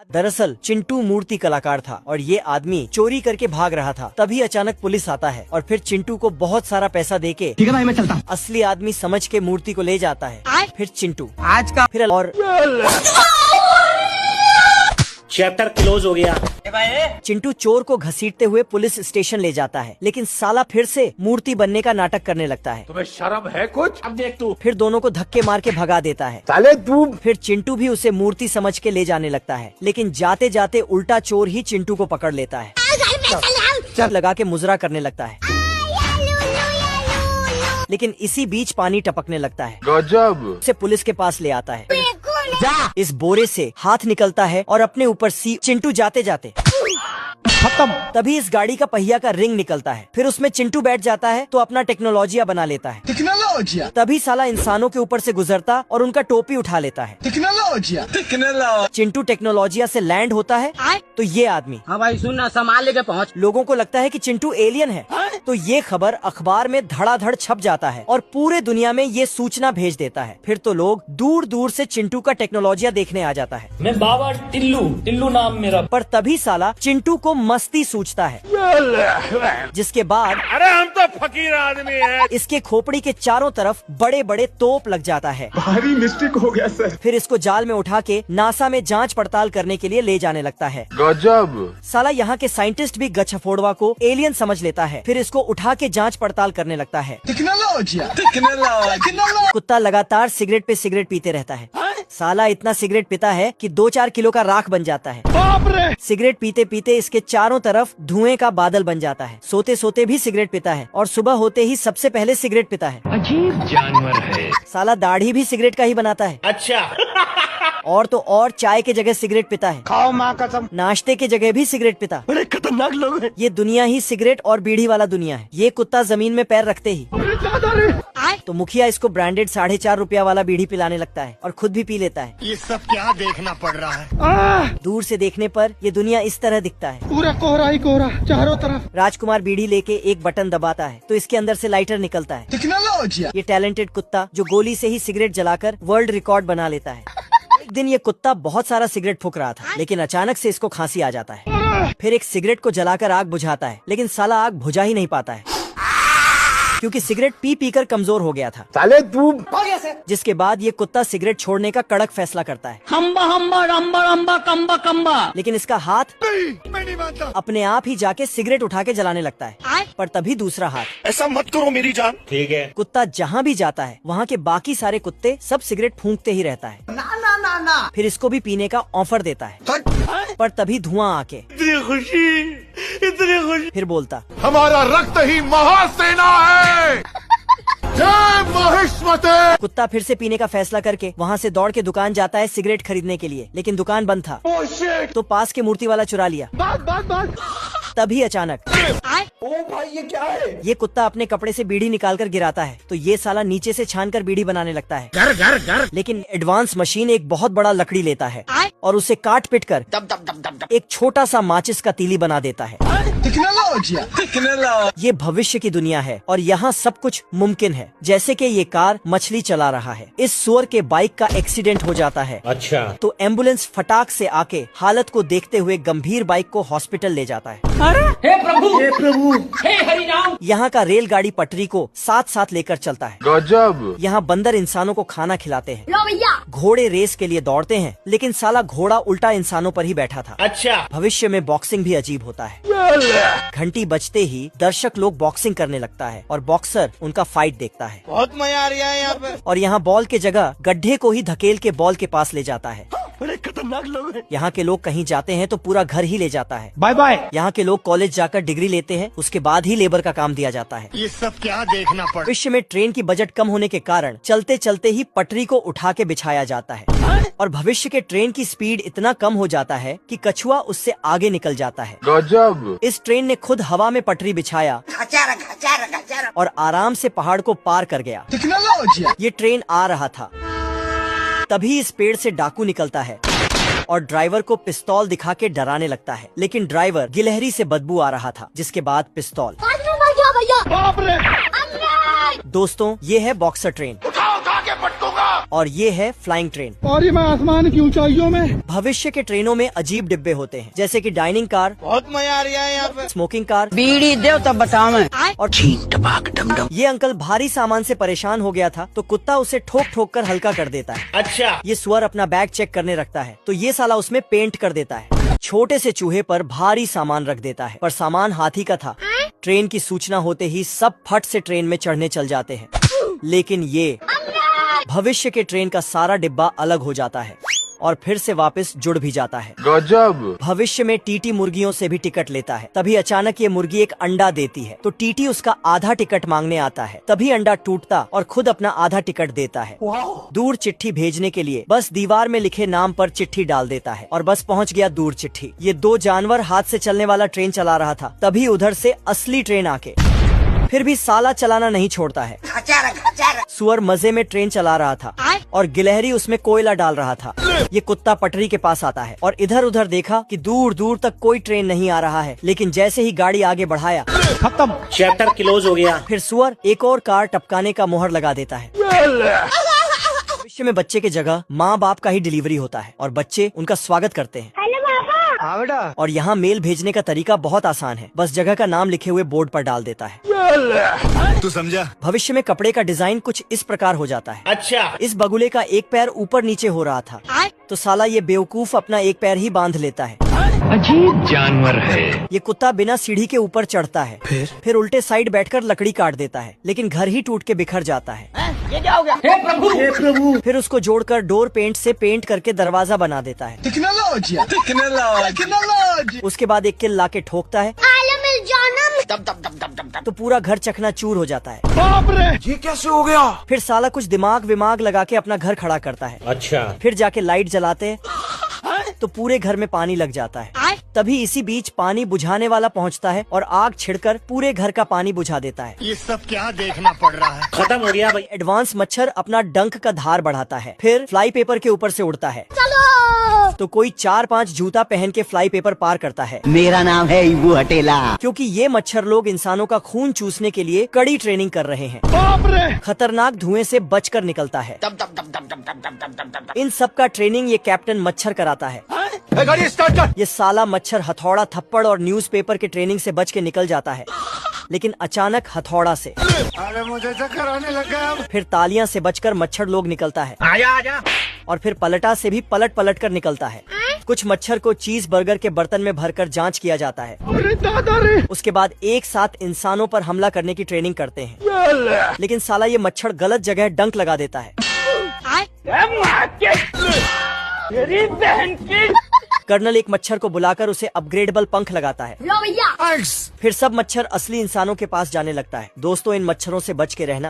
दरअसल चिंटू मूर्ति कलाकार था और ये आदमी चोरी करके भाग रहा था। तभी अचानक पुलिस आता है और फिर चिंटू को बहुत सारा पैसा देके ठीक है भाई मैं चलता। असली आदमी समझ के मूर्ति को ले जाता है। फिर चिंटू आज का फिर और चैप्टर क्लोज हो गया। चिंटू चोर को घसीटते हुए पुलिस स्टेशन ले जाता है, लेकिन साला फिर से मूर्ति बनने का नाटक करने लगता है। तुम्हें शर्म है कुछ? अब देख तू। फिर दोनों को धक्के मार के भगा देता है। साले तू। फिर चिंटू भी उसे मूर्ति समझ के ले जाने लगता है, लेकिन जाते जाते उल्टा चोर ही चिंटू को पकड़ लेता है। चल लगा के मुजरा करने लगता है, लेकिन इसी बीच पानी टपकने लगता है। गजब। उसे पुलिस के पास ले आता है। इस बोरे से हाथ निकलता है और अपने ऊपर चिंटू जाते जाते खत्म। तभी इस गाड़ी का पहिया का रिंग निकलता है। फिर उसमें चिंटू बैठ जाता है तो अपना टेक्नोलॉजिया बना लेता है। टेक्नोलॉजिया तभी साला इंसानों के ऊपर से गुजरता और उनका टोपी उठा लेता है। टेक्नोलॉजिया चिंटू टेक्नोलॉजिया से लैंड होता है तो ये आदमी हाँ भाई सुन ना सामान लेके पहुँच। लोगों को लगता है कि चिंटू एलियन है, तो ये खबर अखबार में धड़ाधड़ छप जाता है और पूरे दुनिया में ये सूचना भेज देता है। फिर तो लोग दूर दूर से चिंटू का टेक्नोलॉजिया देखने आ जाता है। मैं बाबा टिल्लू नाम मेरा। पर तभी साला चिंटू को मस्ती सूझता है, जिसके बाद अरे हम तो फकीर आदमी हैं। इसके खोपड़ी के चारों तरफ बड़े बड़े तोप लग जाता है। भारी मिस्टेक हो गया सर। फिर इसको जाल में उठा के नासा में जांच पड़ताल करने के लिए ले जाने लगता है। गजब। साला यहाँ के साइंटिस्ट भी गच्छफोड़वा को एलियन समझ लेता है। फिर इसको उठा के जांच पड़ताल करने लगता है। टेक्नोलॉजिया कुत्ता लगातार सिगरेट पे सिगरेट पीते रहता है। साला इतना सिगरेट पीता है कि 2-4 किलो का राख बन जाता है। सिगरेट पीते पीते इसके चारों तरफ धुएं का बादल बन जाता है। सोते सोते भी सिगरेट पीता है और सुबह होते ही सबसे पहले सिगरेट पीता है। अजीब जानवर है। साला दाढ़ी भी सिगरेट का ही बनाता है। अच्छा। और तो और चाय के जगह सिगरेट पीता है। खाओ माँ कसम। नाश्ते के जगह भी सिगरेट पीता। बड़े खतरनाक लोग हैं। ये दुनिया ही सिगरेट और बीड़ी वाला दुनिया है। ये कुत्ता जमीन में पैर रखते ही तो मुखिया इसको ब्रांडेड 4.5 रुपया वाला बीड़ी पिलाने लगता है और खुद भी पी लेता है। ये सब क्या देखना पड़ रहा है। दूर से देखने पर ये दुनिया इस तरह दिखता है। पूरा कोहरा ही कोहरा चारों तरफ। राजकुमार बीड़ी लेके एक बटन दबाता है तो इसके अंदर से लाइटर निकलता है। टेक्नोलॉजिया ये टैलेंटेड कुत्ता जो गोली से ही सिगरेट जलाकर वर्ल्ड रिकॉर्ड बना लेता है। एक दिन ये कुत्ता बहुत सारा सिगरेट फूंक रहा था, लेकिन अचानक से इसको खांसी आ जाता है। फिर एक सिगरेट को जलाकर आग बुझाता है, लेकिन साला आग बुझा ही नहीं पाता है, क्योंकि सिगरेट पी पी कर कमाजोर हो गया था। साले तू। जिसके बाद ये कुत्ता सिगरेट छोड़ने का कड़क फैसला करता है। हम्बा हम्बा रम्बा रम्बा कम्बा कम्बा। लेकिन इसका हाथ मैं नहीं मानता। अपने आप ही जाके सिगरेट उठा के जलाने लगता है। पर तभी दूसरा हाथ। ऐसा मत करो मेरी जान। ठीक है। कुत्ता जहाँ भी जाता है वहाँ के बाकी सारे कुत्ते सब सिगरेट फूंकते ही रहता है। ना ना ना ना। फिर इसको भी पीने का ऑफर देता है, पर तभी धुआं आके इतनी खुशी। फिर बोलता, हमारा रक्त ही महासेना है। जय महिष्मते। कुत्ता फिर से पीने का फैसला करके वहाँ से दौड़ के दुकान जाता है सिगरेट खरीदने के लिए, लेकिन दुकान बंद था। तो पास के मूर्ति वाला चुरा लिया। तभी अचानक ओ भाई ये क्या है। ये कुत्ता अपने कपड़े से बीड़ी निकाल कर गिराता है तो ये साला नीचे से छान कर बीड़ी बनाने लगता है। घर। लेकिन एडवांस मशीन एक बहुत बड़ा लकड़ी लेता है और उसे काट पीट कर एक छोटा सा माचिस का तीली बना देता है। टेक्नोलॉजिया ये भविष्य की दुनिया है और यहाँ सब कुछ मुमकिन है। जैसे कि ये कार मछली चला रहा है, इस सुअर के बाइक का एक्सीडेंट हो जाता है। अच्छा। तो एम्बुलेंस फटाक से आके हालत को देखते हुए गंभीर बाइक को हॉस्पिटल ले जाता है। हे प्रभु हे हरि राम। यहाँ का रेलगाड़ी पटरी को साथ साथ लेकर चलता है। गजब। यहाँ बंदर इंसानों को खाना खिलाते हैं। लो भैया। घोड़े रेस के लिए दौड़ते हैं, लेकिन साला घोड़ा उल्टा इंसानों पर ही बैठा था। अच्छा। भविष्य में बॉक्सिंग भी अजीब होता है। घंटी बजते ही दर्शक लोग बॉक्सिंग करने लगता है और बॉक्सर उनका फाइट देखता है। बहुत मजा आ रहा है यहाँ पे। और यहाँ बॉल के जगह गड्ढे को ही धकेल के बॉल के पास ले जाता है। बड़े खतरनाक लोग हैं। यहाँ के लोग कहीं जाते हैं तो पूरा घर ही ले जाता है। Bye bye. यहाँ के लोग कॉलेज जाकर डिग्री लेते हैं, उसके बाद ही लेबर का काम दिया जाता है। ये सब क्या देखना पड़। भविष्य में ट्रेन की बजट कम होने के कारण चलते चलते ही पटरी को उठा के बिछाया जाता है और भविष्य के ट्रेन की स्पीड इतना कम हो जाता है कि कछुआ उससे आगे निकल जाता है। गजब। इस ट्रेन ने खुद हवा में पटरी बिछाया और आराम से पहाड़ को पार कर गया। टेक्नोलॉजिया ये ट्रेन आ रहा था, तभी इस पेड़ से डाकू निकलता है और ड्राइवर को पिस्तौल दिखा के डराने लगता है, लेकिन ड्राइवर गिलहरी से बदबू आ रहा था, जिसके बाद पिस्तौल। बाप रे। दोस्तों ये है बॉक्सर ट्रेन। उठा उठा के पटकूंगा। और ये है फ्लाइंग ट्रेन। और ये मैं आसमान की ऊंचाइयों में। भविष्य के ट्रेनों में अजीब डिब्बे होते हैं, जैसे कि डाइनिंग कार, बहुत मजा आ रहा है यहाँ पे। स्मोकिंग कार, बीड़ी दे तब बताओ मैं। और ये अंकल भारी सामान से परेशान हो गया था तो कुत्ता उसे ठोक ठोक कर हल्का कर देता है। अच्छा, ये सुअर अपना बैग चेक करने रखता है तो ये साला उसमें पेंट कर देता है। छोटे से चूहे पर भारी सामान रख देता है, पर सामान हाथी का था। ट्रेन की सूचना होते ही सब फट से ट्रेन में चढ़ने चल जाते हैं, लेकिन ये भविष्य के ट्रेन का सारा डिब्बा अलग हो जाता है और फिर से वापस जुड़ भी जाता है। गजब। भविष्य में टीटी मुर्गियों से भी टिकट लेता है। तभी अचानक ये मुर्गी एक अंडा देती है तो टीटी उसका आधा टिकट मांगने आता है। तभी अंडा टूटता और खुद अपना आधा टिकट देता है। दूर चिट्ठी भेजने के लिए बस दीवार में लिखे नाम पर चिट्ठी डाल देता है और बस पहुंच गया दूर चिट्ठी। ये दो जानवर हाथ से चलने वाला ट्रेन चला रहा था, तभी उधर से असली ट्रेन आके फिर भी साला चलाना नहीं छोड़ता है। सुअर मजे में ट्रेन चला रहा था और गिलहरी उसमें कोयला डाल रहा था। ये कुत्ता पटरी के पास आता है और इधर उधर देखा कि दूर दूर तक कोई ट्रेन नहीं आ रहा है, लेकिन जैसे ही गाड़ी आगे बढ़ाया खत्म। चैप्टर क्लोज हो गया। फिर सुअर एक और कार टपकाने का मोहर लगा देता है। भविष्य में बच्चे के जगह माँ बाप का ही डिलीवरी होता है और बच्चे उनका स्वागत करते हैं। हाँ बेटा। और यहाँ मेल भेजने का तरीका बहुत आसान है, बस जगह का नाम लिखे हुए बोर्ड पर डाल देता है। तू समझा? भविष्य में कपड़े का डिजाइन कुछ इस प्रकार हो जाता है। अच्छा, इस बगुले का एक पैर ऊपर नीचे हो रहा था तो साला ये बेवकूफ अपना एक पैर ही बांध लेता है। अजीब जानवर है। ये कुत्ता बिना सीढ़ी के ऊपर चढ़ता है, फिर उल्टे साइड बैठकर लकड़ी काट देता है, लेकिन घर ही टूट के बिखर जाता है। ये क्या हो गया? हे प्रभु, हे प्रभु। फिर उसको जोड़कर डोर पेंट से पेंट करके दरवाजा बना देता है। Technology, technology. उसके बाद एक किल लाके ठोकता है तो पूरा घर चकनाचूर हो जाता है। बाप रे, ये कैसे हो गया? फिर साला कुछ दिमाग विमाग लगा के अपना घर खड़ा करता है। अच्छा, फिर जाके लाइट जलाते हैं तो पूरे घर में पानी लग जाता है। तभी इसी बीच पानी बुझाने वाला पहुंचता है और आग छिड़कर पूरे घर का पानी बुझा देता है। ये सब क्या देखना पड़ रहा है? खत्म हो गया भाई। एडवांस मच्छर अपना डंक का धार बढ़ाता है, फिर फ्लाई पेपर के ऊपर से उड़ता है तो कोई 4-5 जूता पहन के फ्लाई पेपर पार करता है। मेरा नाम है इबू हटेला। क्योंकि ये मच्छर लोग इंसानों का खून चूसने के लिए कड़ी ट्रेनिंग कर रहे हैं। बाप रे, खतरनाक धुएं से बचकर निकलता है। इन सब का ट्रेनिंग ये कैप्टन मच्छर कराता है। गाड़ी स्टार्ट कर। ये साला मच्छर हथौड़ा थप्पड़ और न्यूज़पेपर के ट्रेनिंग से बच के निकल जाता है, लेकिन अचानक हथौड़ा से अरे मुझे चक्कर आने लगा अब। फिर तालियां से बचकर मच्छर लोग निकलता है आजा आजा। और फिर पलटा से भी पलट पलट कर निकलता है। कुछ मच्छर को चीज बर्गर के बर्तन में भरकर जांच किया जाता है। अरे दादा रे। उसके बाद एक साथ इंसानों पर हमला करने की ट्रेनिंग करते हैं, लेकिन साला ये मच्छर गलत जगह डंक लगा देता है। कर्नल एक मच्छर को बुलाकर उसे अपग्रेडेबल पंख लगाता है। फिर सब मच्छर असली इंसानों के पास जाने लगता है। दोस्तों, इन मच्छरों से बच के रहना।